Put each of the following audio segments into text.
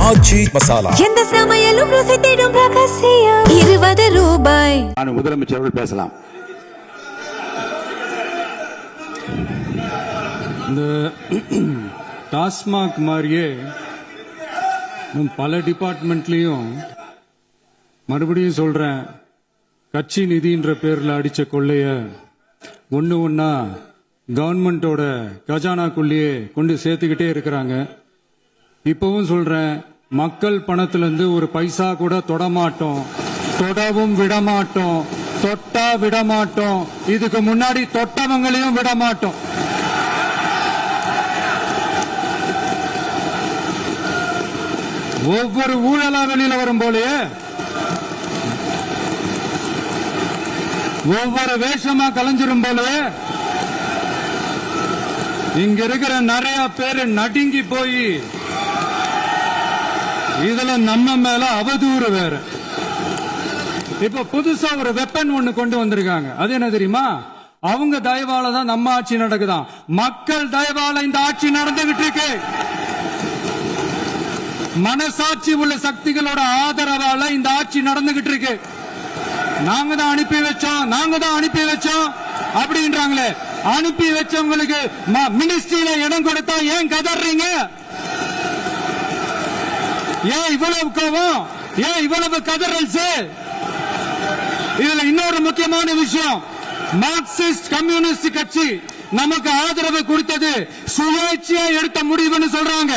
ஆச்சி மசாலா எந்த சமையலும் ருசி தேடும் ரகசியம் 20 ரூபாய். நான் முதலமைச்சரோடு பேசலாம். இந்த டாஸ்மாக் மாதிரியே பல டிபார்ட்மெண்ட்லயும் மறுபடியும் சொல்றேன், கட்சி நிதின்ற பேர்ல அடிச்ச கொள்ளைய ஒன்னா கவர்மெண்டோட கஜானாக்குள்ளேயே கொண்டு சேர்த்துக்கிட்டே இருக்கிறாங்க. இப்பவும் சொல்றேன், மக்கள் பணத்துல இருந்து ஒரு பைசா கூட தொடமாட்டோம், தொடவும் விடமாட்டோம், தொட்டா விடமாட்டோம், இதுக்கு முன்னாடி தொட்டவங்களையும் விடமாட்டோம். ஒவ்வொரு ஊழலா வெளியில வரும் போலயே ஒவ்வொரு வேஷமா கலைஞ்சிரும் போலயே இங்க இருக்கிற நிறைய பேரு நடுங்கி போய் இதுல நம்ம மேல அவதூறு வேற. இப்ப புதுசா ஒரு வெப்பன் ஒண்ணு கொண்டு வந்திருக்காங்க. அது என்ன தெரியுமா? அவங்க தயவால தான் நம்ம ஆட்சி நடக்குதான். மக்கள் தயவால இந்த ஆட்சி நடந்துகிட்டு இருக்கு. மனசாட்சி உள்ள சக்திகளோட ஆதரவால இந்த ஆட்சி நடந்துகிட்டு இருக்கு. நாங்க தான் அனுப்பி வச்சோம் அப்படின்றாங்களே. அனுப்பி வச்சவங்களுக்கு மினிஸ்ட்ரியில இடம் கொடுத்தா ஏன் கதறீங்க? ஏன் இவ்வளவு கோவம்? ஏன் இவ்வளவு கதறல்? இதுல இன்னொரு முக்கியமான விஷயம், மார்க்சிஸ்ட் கம்யூனிஸ்ட் கட்சி நமக்கு ஆதரவு கொடுத்தது சுயேட்சையா எடுத்த முடிவுன்னு சொல்றாங்க.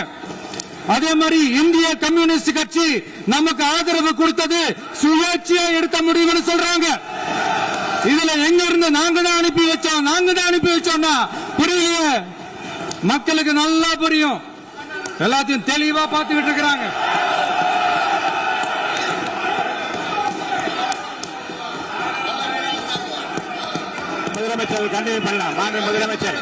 அதே மாதிரி இந்திய கம்யூனிஸ்ட் கட்சி நமக்கு ஆதரவு கொடுத்தது சுயேட்சையா எடுத்த முடிவுன்னு சொல்றாங்க. இதுல எங்க இருந்து நாங்க தான் அனுப்பி வச்சோம்னா புரியலையே. மக்களுக்கு நல்லா புரியும், எல்லாத்தையும் தெளிவா பார்த்துக்கிட்டு இருக்கிறாங்க. முதலமைச்சர் கண்டினியூ பண்ணலாம். மாண்பு முதலமைச்சர்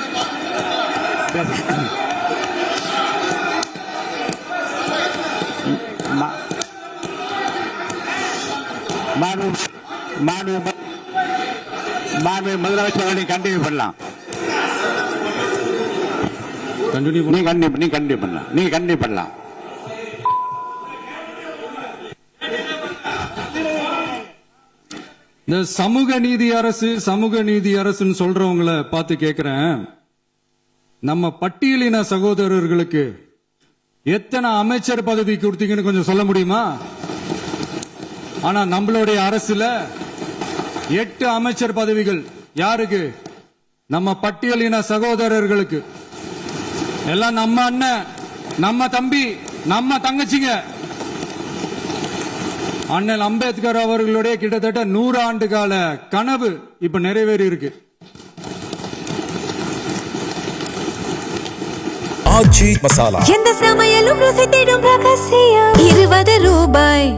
முதலமைச்சர் கண்டினியூ பண்ணலாம். நீங்க கண்டினியூ பண்ணலாம். இந்த சமூக நீதி அரசுன்னு சொல்றவங்களை பார்த்து கேட்கிறேன், நம்ம பட்டியலின சகோதரர்களுக்கு எத்தனை அமைச்சர் பதவி கொடுத்தீங்கன்னு கொஞ்சம் சொல்ல முடியுமா? ஆனா நம்மளுடைய அரசுல 8 அமைச்சர் பதவிகள் யாருக்கு? நம்ம பட்டியலின சகோதரர்களுக்கு. எல்லாம் நம்ம அண்ணன், நம்ம தம்பி, நம்ம தங்கச்சிங்க. அண்ணல் அம்பேத்கர் அவர்களுடைய கிட்டத்தட்ட 100 ஆண்டு கால கனவு இப்ப நிறைவேறி இருக்கு. ஆச்சி மசாலா எந்த சமையலும் ருசி தேடும் ரகசியம் 20 ரூபாய்.